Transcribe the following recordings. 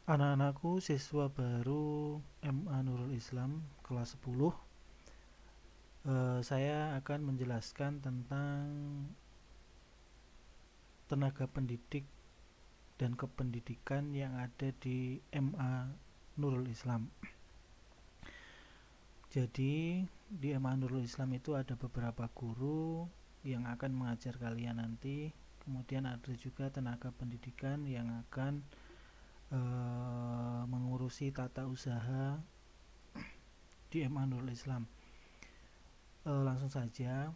Anak-anakku siswa baru MA Nurul Islam kelas 10. Saya akan menjelaskan tentang tenaga pendidik dan kependidikan yang ada di MA Nurul Islam. Jadi di MA Nurul Islam itu ada beberapa guru yang akan mengajar kalian nanti. Kemudian ada juga tenaga pendidikan yang akan mengurusi tata usaha di MA Nurul Islam. Langsung saja.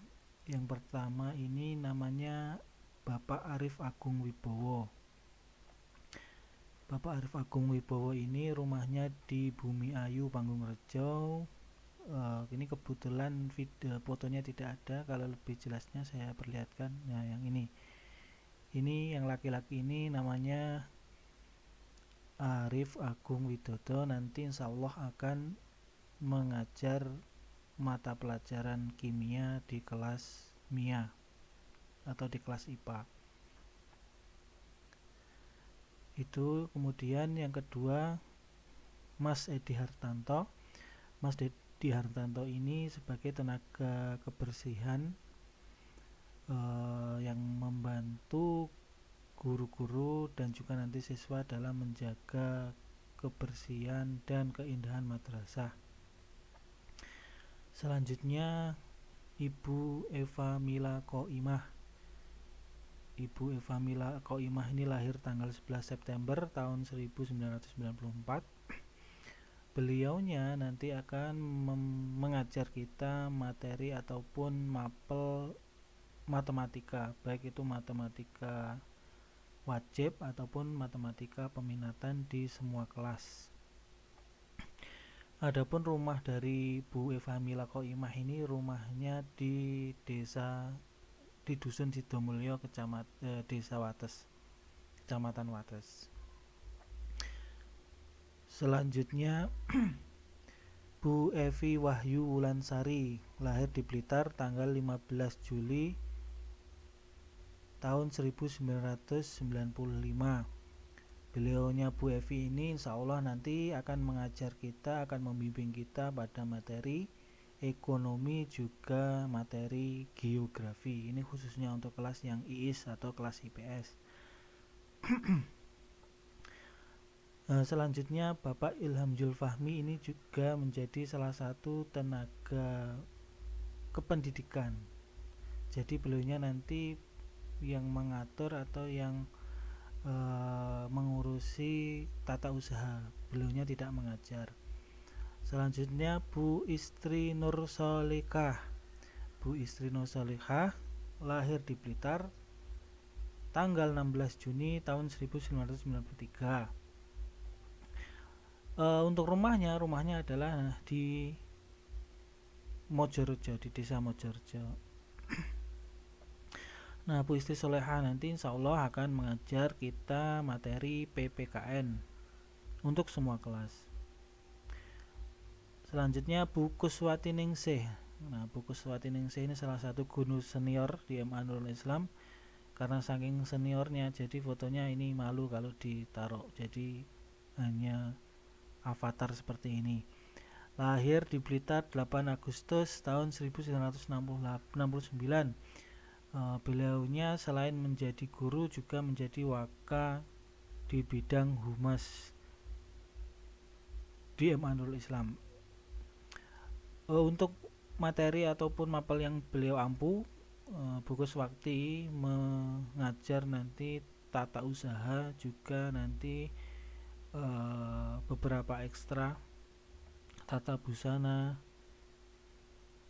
Yang pertama ini namanya Bapak Arif Agung Wibowo. Bapak Arif Agung Wibowo ini rumahnya di Bumi Ayu, Panggung Rejo. Ini kebetulan fotonya tidak ada. Kalau lebih jelasnya saya perlihatkan. Nah, yang ini yang laki-laki ini namanya Arif Agung Widodo. Nanti insya Allah akan mengajar mata pelajaran kimia di kelas MIA atau di kelas IPA. Itu kemudian yang kedua Mas Edi Hartanto. Mas Edi Hartanto ini sebagai tenaga kebersihan yang membantu guru-guru dan juga nanti siswa dalam menjaga kebersihan dan keindahan madrasah. Selanjutnya Ibu Eva Mila Koimah. Ibu Eva Mila Koimah ini lahir tanggal 11 September tahun 1994. Beliaunya nanti akan mengajar kita materi ataupun mapel matematika, baik itu matematika wajib ataupun matematika peminatan di semua kelas. Adapun rumah dari Bu Eva Mila Koimah ini rumahnya di Dusun Sidomulyo, Desa Wates, Kecamatan Wates. Selanjutnya Bu Evi Wahyu Wulansari, lahir di Blitar tanggal 15 Juli tahun 1995. Beliaunya Bu Evi ini insya Allah nanti akan mengajar kita, akan membimbing kita pada materi ekonomi juga materi geografi. Ini khususnya untuk kelas yang IIS atau kelas IPS. Selanjutnya Bapak Ilham Julfahmi ini juga menjadi salah satu tenaga kependidikan. Jadi beliaunya nanti yang mengatur atau yang mengurusi tata usaha. Beliaunya tidak mengajar. Selanjutnya Bu Istri Nur Solikah. Bu Istri Nur Solikah lahir di Blitar tanggal 16 Juni tahun 1993. Untuk rumahnya adalah di Mojorejo, di desa Mojorejo. Nah, Bu Istri Soleha nanti insya Allah akan mengajar kita materi PPKN untuk semua kelas. Selanjutnya Bu Kuswati Ningsih. Nah, Bu Kuswati Ningsih ini salah satu guru senior di MA Nurul Islam. Karena saking seniornya, jadi fotonya ini malu kalau ditaruh. Jadi hanya avatar seperti ini. Lahir di Blitar 8 Agustus tahun 1969. Beliaunya selain menjadi guru juga menjadi waka di bidang humas di MA Nurul Islam. Untuk materi ataupun mapel yang beliau ampu, Bu Kuswati mengajar nanti tata usaha juga nanti beberapa ekstra tata busana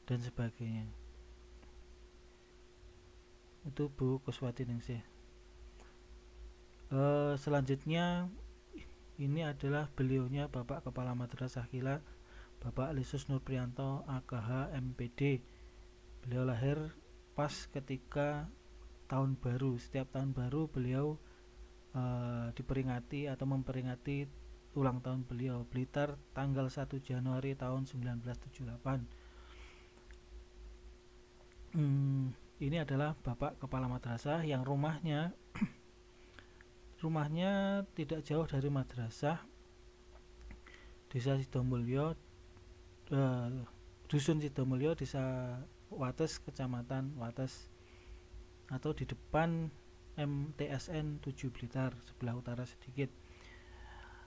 dan sebagainya. Itu Bu Kuswati Ningsih. Selanjutnya ini adalah beliaunya Bapak Kepala Madrasah Kila, Bapak Lisus Nurprianto AKH MPD. Beliau lahir pas ketika tahun baru. Setiap tahun baru beliau diperingati atau memperingati ulang tahun beliau. Blitar tanggal 1 Januari tahun 1978. Ini adalah Bapak Kepala Madrasah yang rumahnya rumahnya tidak jauh dari madrasah Desa Sidomulyo, Dusun Sidomulyo, Desa Wates, Kecamatan Wates, atau di depan MTSN 7 Blitar, sebelah utara sedikit.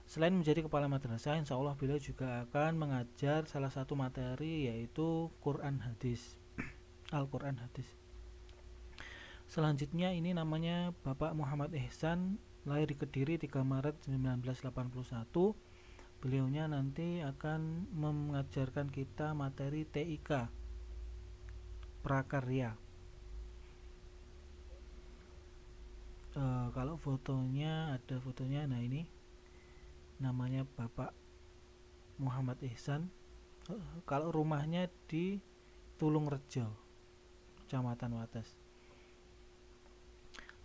Selain menjadi kepala madrasah, insya Allah beliau juga akan mengajar salah satu materi, yaitu Quran Hadis, Al-Quran Hadis. Selanjutnya ini namanya Bapak Muhammad Ihsan, lahir di Kediri 3 Maret 1981. Beliaunya nanti akan mengajarkan kita materi TIK, prakarya. Kalau fotonya, ada fotonya. Nah, ini namanya Bapak Muhammad Ihsan. Kalau rumahnya di Tulungrejo, Kecamatan Wates.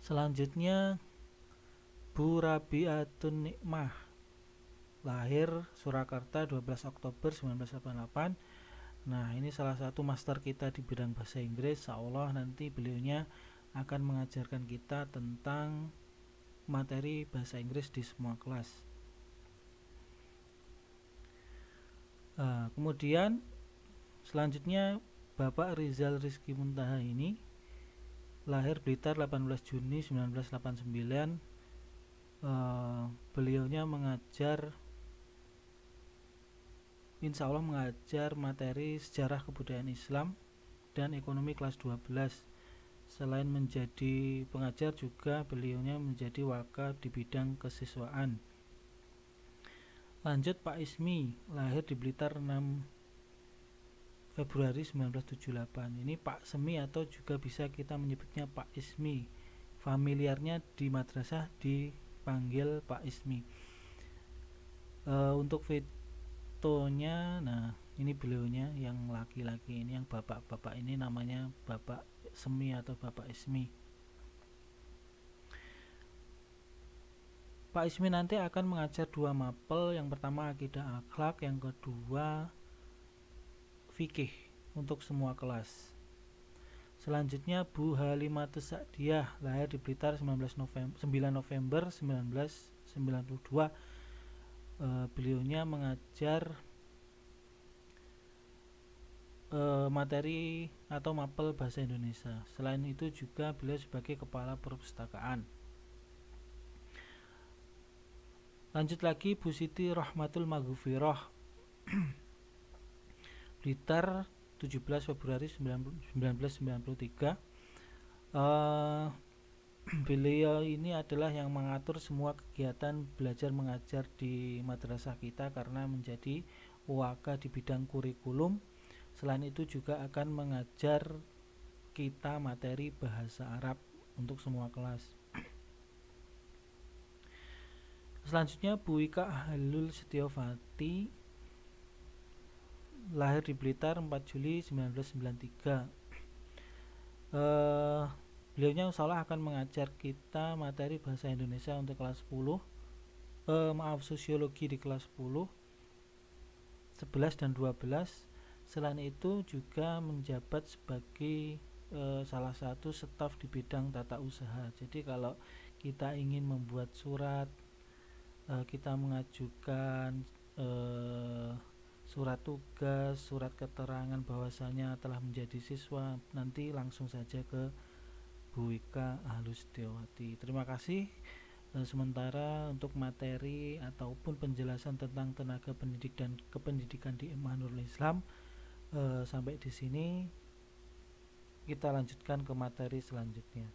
Selanjutnya Bu Rabiatun Nikmah, lahir Surakarta 12 Oktober 1988. Nah, ini salah satu master kita di bidang bahasa Inggris. Insyaallah nanti beliaunya akan mengajarkan kita tentang materi bahasa Inggris di semua kelas. Kemudian selanjutnya Bapak Rizal Rizky Muntaha, ini lahir Blitar 18 Juni 1989. Beliaunya mengajar, insya Allah mengajar materi sejarah kebudayaan Islam dan ekonomi kelas 12. Selain menjadi pengajar juga beliaunya menjadi wakaf di bidang kesiswaan. Lanjut Pak Ismi, lahir di Blitar 6 Februari 1978. Ini Pak Semi atau juga bisa kita menyebutnya Pak Ismi. Familiarnya di madrasah dipanggil Pak Ismi. Untuk fotonya, nah ini beliaunya yang laki-laki, ini yang bapak-bapak ini namanya Bapak Semi atau Bapak Ismi. Pak Ismi nanti akan mengajar 2 mapel, yang pertama akidah akhlak, yang kedua fikih untuk semua kelas. Selanjutnya Bu Halimatus Sa'diyah, lahir di Blitar 9 November 1992. Beliaunya mengajar materi atau mapel bahasa Indonesia. Selain itu juga beliau sebagai kepala perpustakaan. Lanjut lagi Bu Siti Rahmatul Maghfirah, Blitar 17 Februari 1993. Beliau ini adalah yang mengatur semua kegiatan belajar mengajar di madrasah kita karena menjadi waka di bidang kurikulum. Selain itu juga akan mengajar kita materi bahasa Arab untuk semua kelas. Selanjutnya Bu Ika Halul Setiawati, lahir di Blitar 4 Juli 1993. Beliaunya insyaallah akan mengajar kita materi bahasa Indonesia untuk kelas 10, sosiologi di kelas 10, 11 dan 12. Selain itu juga menjabat sebagai salah satu staf di bidang tata usaha. Jadi kalau kita ingin membuat surat, kita mengajukan surat tugas, surat keterangan bahwasanya telah menjadi siswa, nanti langsung saja ke Bu Ika Halus Setiawati. Terima kasih. Sementara untuk materi ataupun penjelasan tentang tenaga pendidik dan kependidikan di Imanul Islam sampai di sini. Kita lanjutkan ke materi selanjutnya.